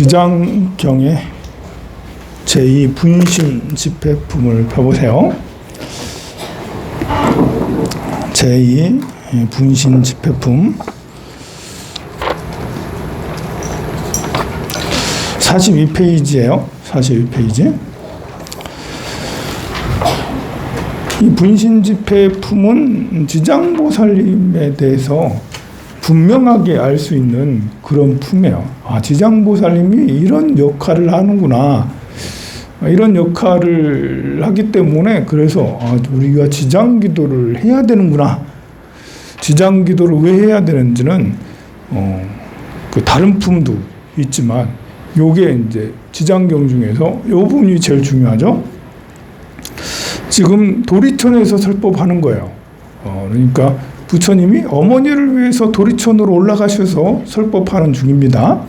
지장경의 제2 분신 집회품을 펴보세요. 제2 분신 집회품 42페이지예요. 42페이지. 이 분신 집회품은 지장보살님에 대해서 분명하게 알 수 있는 그런 품이에요. 아, 지장보살님이 이런 역할을 하는구나. 이런 역할을 하기 때문에 그래서 우리가 지장기도를 해야 되는구나. 지장기도를 왜 해야 되는지는 그 다른 품도 있지만 요게 이제 지장경 중에서 요 부분이 제일 중요하죠. 지금 도리천에서 설법하는 거예요. 그러니까 부처님이 어머니를 위해서 도리천으로 올라가셔서 설법하는 중입니다.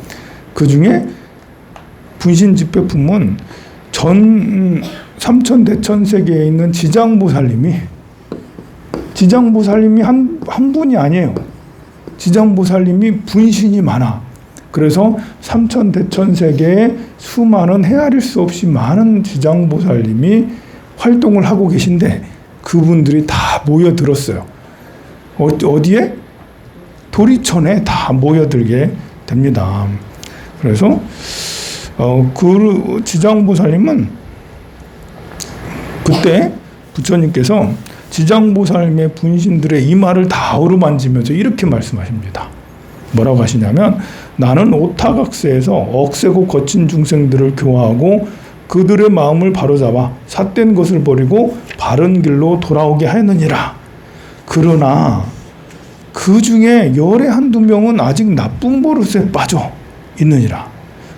그 중에 분신 집회품은 전 삼천대천세계에 있는 지장보살님이 한 분이 아니에요. 지장보살님이 분신이 많아. 그래서 삼천대천세계에 수많은 헤아릴 수 없이 많은 지장보살님이 활동을 하고 계신데 그분들이 다 모여들었어요. 어디에? 도리천에 다 모여들게 됩니다. 그래서 그 지장보살님은 그때 부처님께서 지장보살님의 분신들의 이마를 다 어루만지면서 이렇게 말씀하십니다. 뭐라고 하시냐면 나는 오타각세에서 억세고 거친 중생들을 교화하고 그들의 마음을 바로잡아 삿된 것을 버리고 바른 길로 돌아오게 하였느니라. 그러나 그 중에 열의 한두 명은 아직 나쁜 버릇에 빠져 있느니라.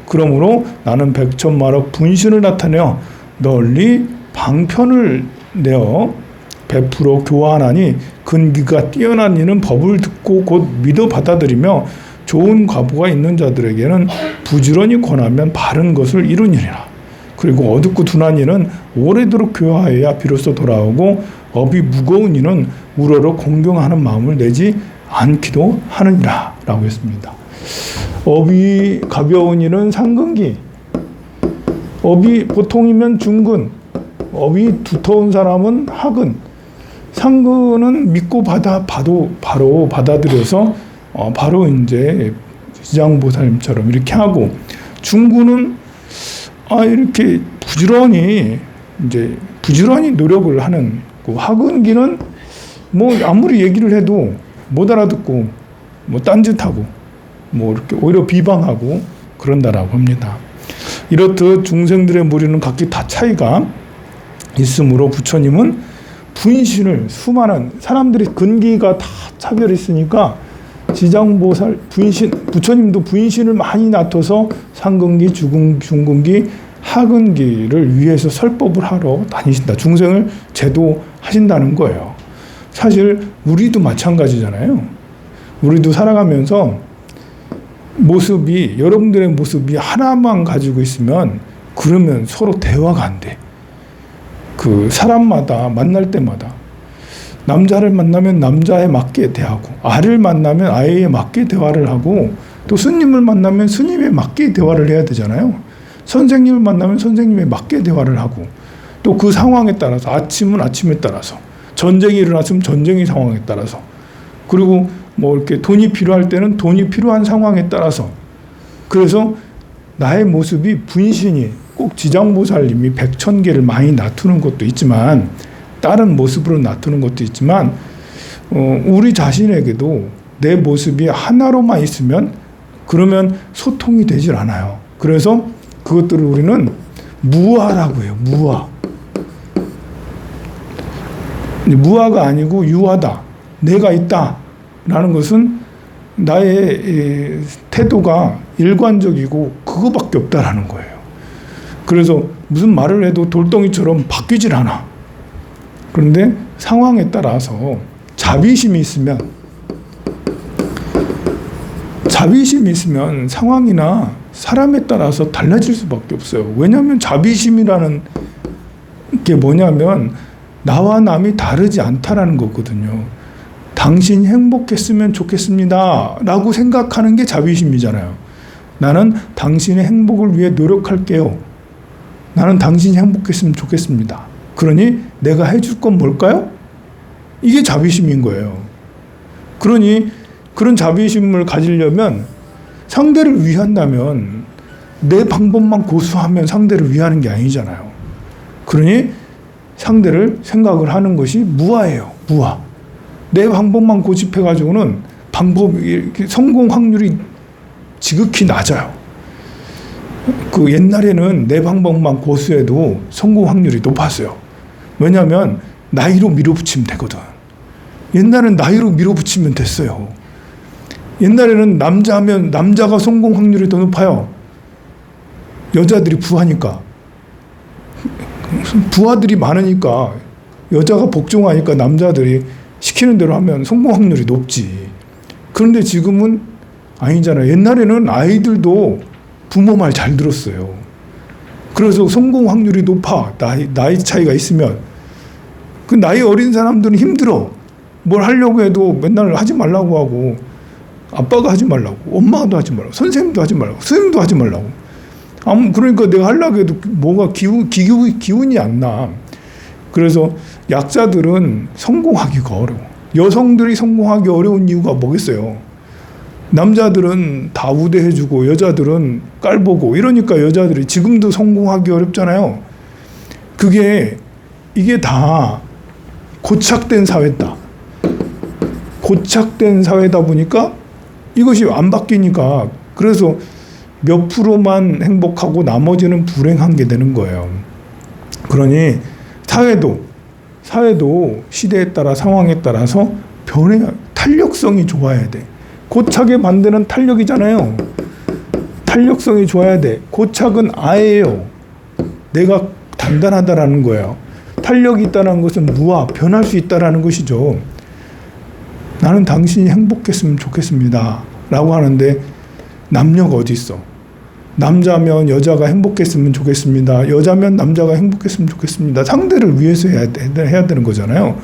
그러므로 나는 백천만억 분신을 나타내어 널리 방편을 내어 베풀어 교화하나니 근기가 뛰어난 이는 법을 듣고 곧 믿어 받아들이며 좋은 과보가 있는 자들에게는 부지런히 권하면 바른 것을 이루니라. 그리고 어둡고 둔한 이는 오래도록 교화해야 비로소 돌아오고 업이 무거운 이는 우러러 공경하는 마음을 내지 않기도 하느니라 라고 했습니다. 업이 가벼운 이는 상근기, 업이 보통이면 중근, 업이 두터운 사람은 하근, 상근은 믿고 바로 받아들여서 바로 이제 지장보살님처럼 이렇게 하고, 중근은 이렇게 부지런히 노력을 하는, 하근기는 뭐 아무리 얘기를 해도 못 알아듣고 뭐 딴짓하고 뭐 이렇게 오히려 비방하고 그런다라고 합니다. 이렇듯 중생들의 무리는 각기 다 차이가 있으므로 부처님은 분신을 수많은 사람들이 근기가 다 차별이 있으니까 지장보살 부처님도 분신을 많이 나타서 상근기, 중근기, 하근기를 위해서 설법을 하러 다니신다. 중생을 제도하신다는 거예요. 사실 우리도 마찬가지잖아요. 우리도 살아가면서 여러분들의 모습이 하나만 가지고 있으면 그러면 서로 대화가 안 돼. 그 사람마다 만날 때마다 남자를 만나면 남자에 맞게 대하고, 아를 만나면 아에 맞게 대화를 하고, 또 스님을 만나면 스님에 맞게 대화를 해야 되잖아요. 선생님을 만나면 선생님에 맞게 대화를 하고, 또 그 상황에 따라서 아침은 아침에 따라서, 전쟁이 일어났으면 전쟁의 상황에 따라서, 그리고 뭐 이렇게 돈이 필요할 때는 돈이 필요한 상황에 따라서. 그래서 나의 모습이 분신이 꼭 지장보살님이 100,000개를 많이 나투는 것도 있지만, 다른 모습으로 나투는 것도 있지만, 우리 자신에게도 내 모습이 하나로만 있으면 그러면 소통이 되질 않아요. 그래서 그것들을 우리는 무아라고 해요. 무아가 아니고 유아다. 내가 있다. 라는 것은 나의 태도가 일관적이고 그거밖에 없다라는 거예요. 그래서 무슨 말을 해도 돌덩이처럼 바뀌질 않아. 그런데 상황에 따라서 자비심이 있으면 상황이나 사람에 따라서 달라질 수밖에 없어요. 왜냐하면 자비심이라는 게 뭐냐면 나와 남이 다르지 않다라는 거거든요. 당신이 행복했으면 좋겠습니다 라고 생각하는 게 자비심이잖아요. 나는 당신의 행복을 위해 노력할게요. 나는 당신이 행복했으면 좋겠습니다. 그러니 내가 해줄 건 뭘까요? 이게 자비심인 거예요. 그러니 그런 자비심을 가지려면 상대를 위한다면 내 방법만 고수하면 상대를 위하는 게 아니잖아요. 그러니 상대를 생각을 하는 것이 무아예요. 무아. 내 방법만 고집해가지고는 성공 확률이 지극히 낮아요. 그 옛날에는 내 방법만 고수해도 성공 확률이 높았어요. 왜냐하면 나이로 밀어붙이면 되거든. 옛날엔 나이로 밀어붙이면 됐어요. 옛날에는 남자하면 남자가 성공 확률이 더 높아요. 여자들이 부하니까. 부하들이 많으니까 여자가 복종하니까 남자들이 시키는 대로 하면 성공 확률이 높지. 그런데 지금은 아니잖아요. 옛날에는 아이들도 부모 말 잘 들었어요. 그래서 성공 확률이 높아. 나이 차이가 있으면. 그 나이 어린 사람들은 힘들어. 뭘 하려고 해도 맨날 하지 말라고 하고, 아빠가 하지 말라고, 엄마도 하지 말라고, 선생님도 하지 말라고, 선생님도 하지 말라고. 그러니까 내가 하려고 해도 뭐가 기운이 안 나. 그래서 약자들은 성공하기가 어려워. 여성들이 성공하기 어려운 이유가 뭐겠어요? 남자들은 다 우대해주고 여자들은 깔보고 이러니까 여자들이 지금도 성공하기 어렵잖아요. 이게 다 고착된 사회다. 고착된 사회다 보니까 이것이 안 바뀌니까 그래서 몇 프로만 행복하고 나머지는 불행한 게 되는 거예요. 그러니 사회도 시대에 따라 상황에 따라서 탄력성이 좋아야 돼. 고착의 반대는 탄력이잖아요. 탄력성이 좋아야 돼. 고착은 아예요. 내가 단단하다라는 거예요. 탄력이 있다는 것은 무아, 변할 수 있다라는 것이죠. 나는 당신이 행복했으면 좋겠습니다. 라고 하는데 남녀가 어디 있어? 남자면 여자가 행복했으면 좋겠습니다. 여자면 남자가 행복했으면 좋겠습니다. 상대를 위해서 해야 되는 거잖아요.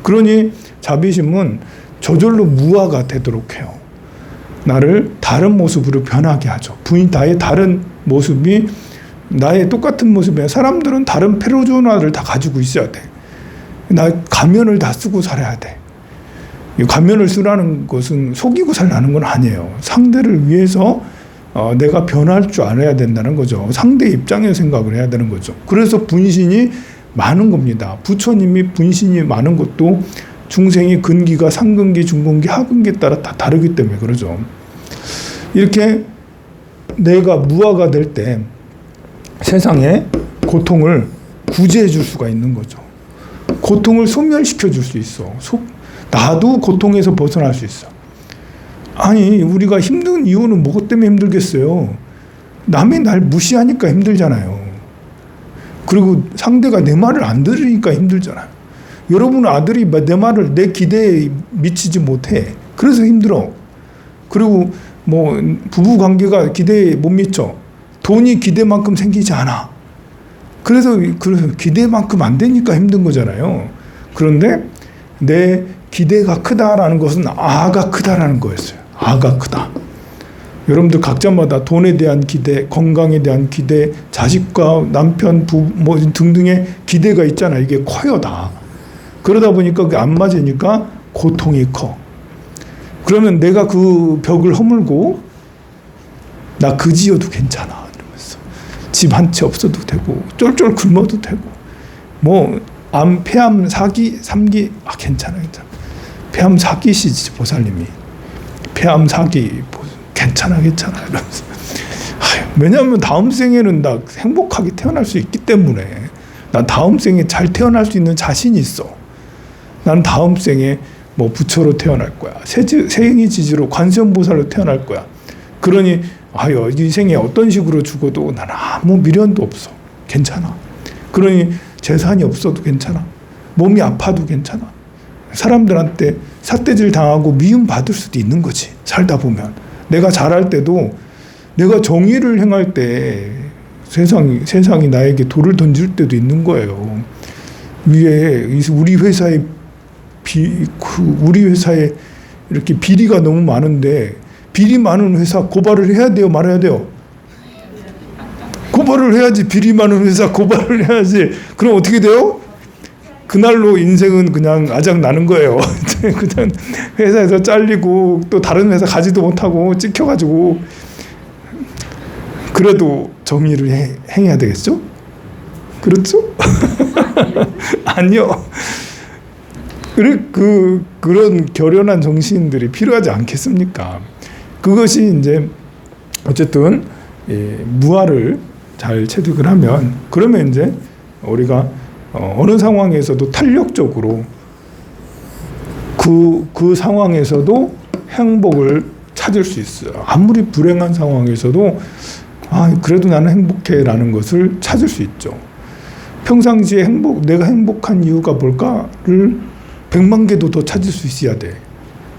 그러니 자비심은 저절로 무아가 되도록 해요. 나를 다른 모습으로 변하게 하죠. 나의 다른 모습이 나의 똑같은 모습이야. 사람들은 다른 페르소나를 다 가지고 있어야 돼. 가면을 다 쓰고 살아야 돼. 이 가면을 쓰라는 것은 속이고 살라는 건 아니에요. 상대를 위해서 내가 변할 줄 알아야 된다는 거죠. 상대 입장에서 생각을 해야 되는 거죠. 그래서 분신이 많은 겁니다. 부처님이 분신이 많은 것도 중생이 근기가 상근기, 중근기, 하근기에 따라 다 다르기 때문에 그러죠. 이렇게 내가 무아가 될 때 세상에 고통을 구제해 줄 수가 있는 거죠. 고통을 소멸시켜 줄 수 있어. 나도 고통에서 벗어날 수 있어. 아니 우리가 힘든 이유는 무엇 때문에 힘들겠어요? 남이 날 무시하니까 힘들잖아요. 그리고 상대가 내 말을 안 들으니까 힘들잖아요. 여러분 아들이 내 말을 내 기대에 미치지 못해. 그래서 힘들어. 그리고 뭐 부부 관계가 기대에 못 미쳐. 돈이 기대만큼 생기지 않아. 그래서 기대만큼 안 되니까 힘든 거잖아요. 그런데 내 기대가 크다라는 것은 아가 크다라는 거였어요. 아가 크다. 여러분들 각자마다 돈에 대한 기대, 건강에 대한 기대, 자식과 남편, 뭐 등등의 기대가 있잖아요. 이게 커요 다. 그러다 보니까 그게 안 맞으니까 고통이 커. 그러면 내가 그 벽을 허물고 나 그지여도 괜찮아 이러면서 집 한 채 없어도 되고 쫄쫄 굶어도 되고 뭐 폐암 4기 3기 괜찮아. 폐암 4기시지 보살님이 폐암 4기 괜찮아 이러면서 왜냐하면 다음 생에는 나 행복하게 태어날 수 있기 때문에 난 다음 생에 잘 태어날 수 있는 자신이 있어. 난 다음 생에 뭐 부처로 태어날 거야. 세행이지지로 관세음보살로 태어날 거야. 그러니 이 생에 어떤 식으로 죽어도 나는 아무 미련도 없어. 괜찮아. 그러니 재산이 없어도 괜찮아. 몸이 아파도 괜찮아. 사람들한테 삿대질 당하고 미움 받을 수도 있는 거지. 살다 보면. 내가 잘할 때도 내가 정의를 행할 때 세상이 나에게 돌을 던질 때도 있는 거예요. 위에 우리 회사에 이렇게 비리가 너무 많은데 비리 많은 회사 고발을 해야 돼요, 말아야 돼요? 고발을 해야지. 비리 많은 회사 고발을 해야지. 그럼 어떻게 돼요? 그날로 인생은 그냥 아작 나는 거예요. 그냥 회사에서 잘리고 또 다른 회사 가지도 못하고 찍혀가지고. 그래도 정의를 행해야 되겠죠? 그렇죠? 아니요. 그런 결연한 정신들이 필요하지 않겠습니까? 그것이 이제 어쨌든 무아를 잘 체득을 하면, 그러면 이제 우리가 어느 상황에서도 탄력적으로 그 상황에서도 행복을 찾을 수 있어요. 아무리 불행한 상황에서도 그래도 나는 행복해라는 것을 찾을 수 있죠. 평상시에 내가 행복한 이유가 뭘까를 100만 개도 더 찾을 수 있어야 돼.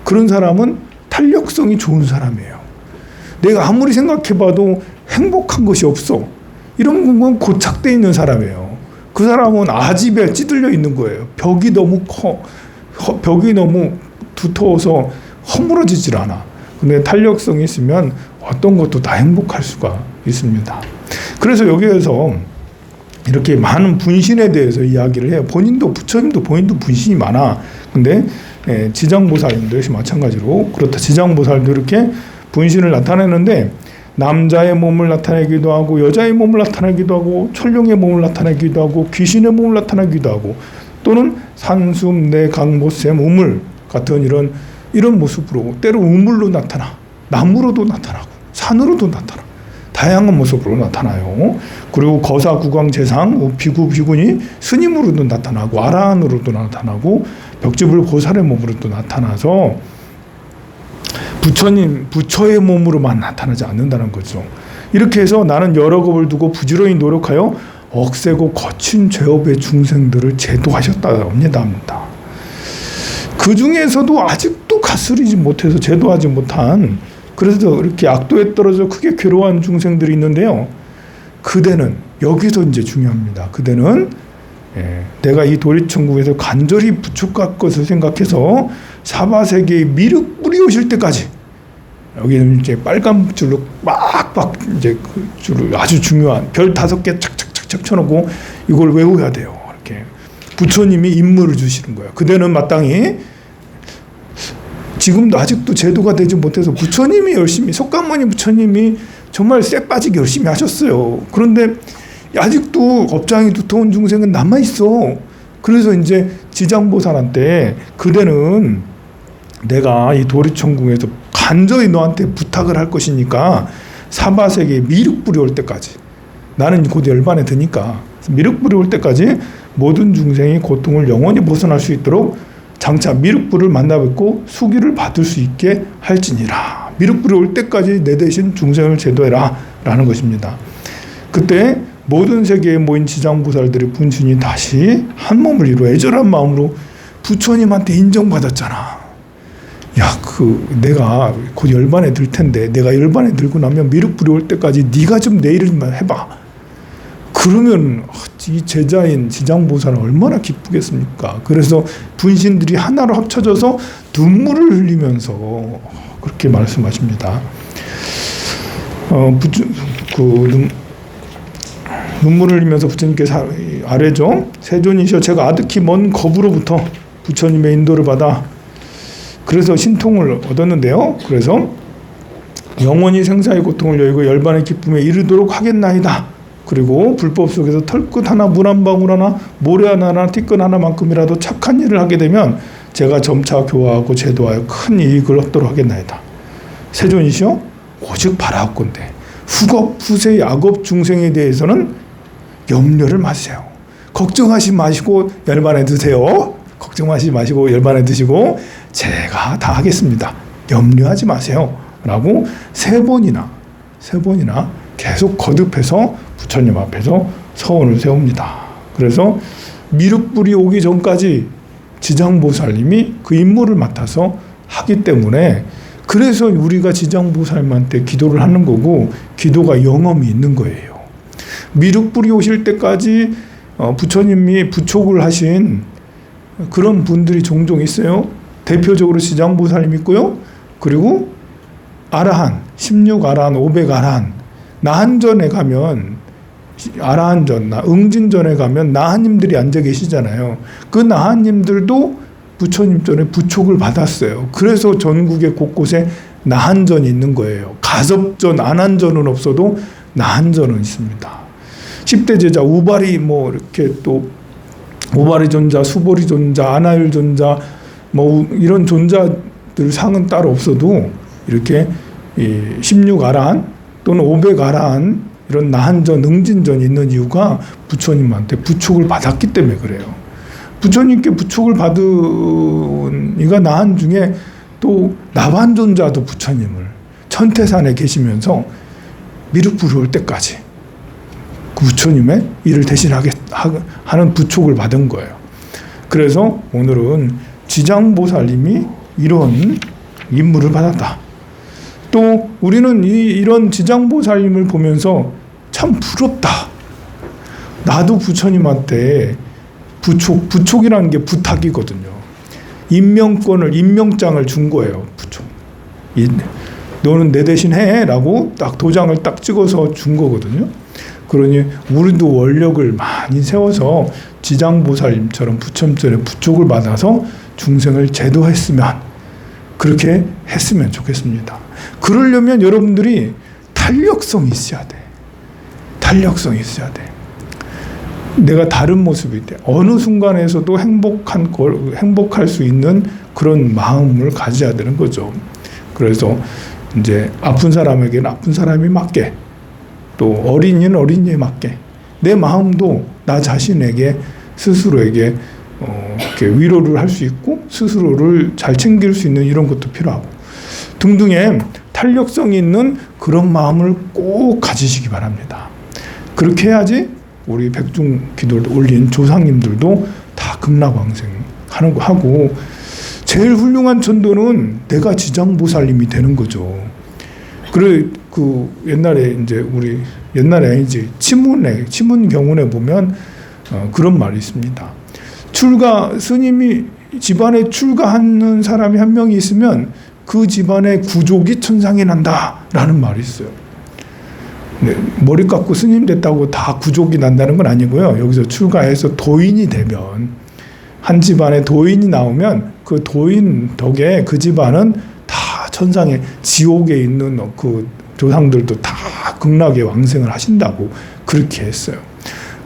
그런 사람은 탄력성이 좋은 사람이에요. 내가 아무리 생각해봐도 행복한 것이 없어. 이런 건 고착되어 있는 사람이에요. 그 사람은 아집에 찌들려 있는 거예요. 벽이 너무 커. 벽이 너무 두터워서 허물어지질 않아. 근데 탄력성이 있으면 어떤 것도 다 행복할 수가 있습니다. 그래서 여기에서 이렇게 많은 분신에 대해서 이야기를 해요. 부처님도 본인도 분신이 많아. 근데 지장보살님도 역시 마찬가지로 그렇다. 지장보살도 이렇게 분신을 나타내는데, 남자의 몸을 나타내기도 하고 여자의 몸을 나타내기도 하고 천룡의 몸을 나타내기도 하고 귀신의 몸을 나타내기도 하고, 또는 산숨, 내, 강모샘, 우물 같은 이런 모습으로, 때로 우물로 나타나, 나무로도 나타나고 산으로도 나타나, 다양한 모습으로 나타나요. 그리고 거사, 구광, 재상, 비구, 비구니 스님으로도 나타나고 아라한으로도 나타나고 벽지불 보살의 몸으로도 나타나서 부처의 몸으로만 나타나지 않는다는 거죠. 이렇게 해서 나는 여러 겁을 두고 부지런히 노력하여 억세고 거친 죄업의 중생들을 제도하셨다옵니다. 그 중에서도 아직도 가스리지 못해서 제도하지 못한, 그래서 이렇게 악도에 떨어져 크게 괴로워하는 중생들이 있는데요. 그대는 여기서 이제 중요합니다. 그대는 내가 이 도리천국에서 간절히 부축할 것을 생각해서 사바세계의 미륵 뿌리 오실 때까지, 여기는 이제 빨간 줄로 빡빡 이제 그 줄을 아주 중요한 별 5개 착착착착 쳐놓고 이걸 외워야 돼요. 이렇게 부처님이 임무를 주시는 거예요. 그대는 마땅히, 지금도 아직도 제도가 되지 못해서 부처님이 열심히, 석가모니 부처님이 정말 쎄 빠지게 열심히 하셨어요. 그런데 아직도 업장이 두터운 중생은 남아있어. 그래서 이제 지장보살한테 그대는 내가 이 도리천국에서 간절히 너한테 부탁을 할 것이니까 사바세계에 미륵불이 올 때까지, 나는 곧 열반에 드니까 미륵불이 올 때까지 모든 중생이 고통을 영원히 벗어날 수 있도록 장차 미륵불을 만나 뵙고 수기를 받을 수 있게 할지니라. 미륵불이 올 때까지 내 대신 중생을 제도해라 라는 것입니다. 그때 모든 세계에 모인 지장보살들의 분신이 다시 한 몸을 이루어 애절한 마음으로 부처님한테 인정받았잖아. 내가 곧 열반에 들 텐데, 내가 열반에 들고 나면 미륵불이 올 때까지 네가 좀 내 일을 해봐. 그러면 이 제자인 지장보살은 얼마나 기쁘겠습니까? 그래서 분신들이 하나로 합쳐져서 눈물을 흘리면서 그렇게 말씀하십니다. 눈물을 흘리면서 부처님께서 아래죠. 세존이시여, 제가 아득히 먼 겁으로부터 부처님의 인도를 받아 그래서 신통을 얻었는데요. 그래서 영원히 생사의 고통을 여의고 열반의 기쁨에 이르도록 하겠나이다. 그리고 불법 속에서 털끝 하나, 물 한 방울 하나, 모래 하나, 티끌 하나만큼이라도 착한 일을 하게 되면 제가 점차 교화하고 제도하여 큰 이익을 얻도록 하겠나이다. 세존이시여, 오직 바라옵건대 후겁, 후세, 야겁 중생에 대해서는 염려를 마세요. 걱정하지 마시고 열반에 드세요. 걱정하지 마시고 열반에 드시고 제가 다 하겠습니다. 염려하지 마세요. 라고 세 번이나 계속 거듭해서 부처님 앞에서 서원을 세웁니다. 그래서 미륵불이 오기 전까지 지장보살님이 그 임무를 맡아서 하기 때문에, 그래서 우리가 지장보살님한테 기도를 하는 거고 기도가 영험이 있는 거예요. 미륵불이 오실 때까지 부처님이 부촉을 하신 그런 분들이 종종 있어요. 대표적으로 지장보살님 있고요. 그리고 아라한, 16아라한, 500아라한, 나한전에 가면 아라한전, 응진전에 가면 나한님들이 앉아 계시잖아요. 그 나한님들도 부처님 전에 부촉을 받았어요. 그래서 전국에 곳곳에 나한전이 있는 거예요. 가섭전, 안한전은 없어도 나한전은 있습니다. 10대 제자 우바리 뭐 이렇게 또 우바리 존자, 수보리 존자, 아나율 존자 뭐 이런 존자들 상은 따로 없어도 이렇게 16아라한 또는 500아라한 이런 나한전, 응진전이 있는 이유가 부처님한테 부촉을 받았기 때문에 그래요. 부처님께 부촉을 받은 이가 나한 중에 또 나반존자도 부처님을 천태산에 계시면서 미륵불이 올 때까지 그 부처님의 일을 대신하게 하는 부촉을 받은 거예요. 그래서 오늘은 지장보살님이 이런 임무를 받았다. 또 우리는 이런 지장보살님을 보면서 참 부럽다. 나도 부처님한테 부촉이라는 게 부탁이거든요. 임명장을 준 거예요. 부촉. 너는 내 대신 해 라고 딱 도장을 딱 찍어서 준 거거든요. 그러니 우리도 원력을 많이 세워서 지장보살님처럼 부처님의 부촉을 받아서 중생을 제도했으면, 그렇게 했으면 좋겠습니다. 그러려면 여러분들이 탄력성이 있어야 돼. 탄력성이 있어야 돼. 내가 다른 모습이 돼. 어느 순간에서도 행복할 수 있는 그런 마음을 가져야 되는 거죠. 그래서 이제 아픈 사람에게는 아픈 사람이 맞게, 또 어린이는 어린이에 맞게, 내 마음도 나 자신에게 스스로에게 이렇게 위로를 할 수 있고 스스로를 잘 챙길 수 있는 이런 것도 필요하고 등등의 탄력성이 있는 그런 마음을 꼭 가지시기 바랍니다. 그렇게 해야지 우리 백중기도를 올린 조상님들도 다 극락왕생하는 거 하고, 제일 훌륭한 천도는 내가 지장보살님이 되는 거죠. 그래 그 옛날에 이제 우리 옛날에 이제 치문 경운에 보면 그런 말이 있습니다. 스님이 집안에 출가하는 사람이 한 명이 있으면 그 집안의 구족이 천상에 난다라는 말이 있어요. 네, 머리 깎고 스님 됐다고 다 구족이 난다는 건 아니고요. 여기서 출가해서 도인이 되면, 한 집안에 도인이 나오면 그 도인 덕에 그 집안은 다 천상에, 지옥에 있는 그 조상들도 다 극락에 왕생을 하신다고 그렇게 했어요.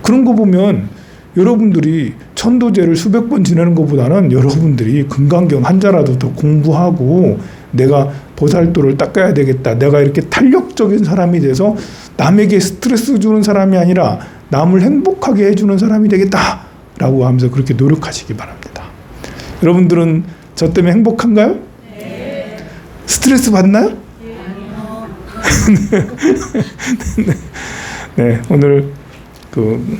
그런 거 보면 여러분들이 천도제를 수백 번 지내는 것보다는 여러분들이 금강경 한자라도 더 공부하고 내가 보살도를 닦아야 되겠다, 내가 이렇게 탄력적인 사람이 돼서 남에게 스트레스 주는 사람이 아니라 남을 행복하게 해주는 사람이 되겠다 라고 하면서 그렇게 노력하시기 바랍니다. 여러분들은 저 때문에 행복한가요? 네. 스트레스 받나요? 네, 오늘 그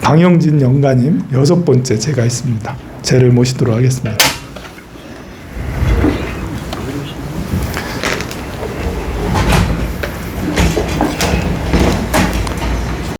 강영진 영가님 6번째 제가 있습니다. 제를 모시도록 하겠습니다.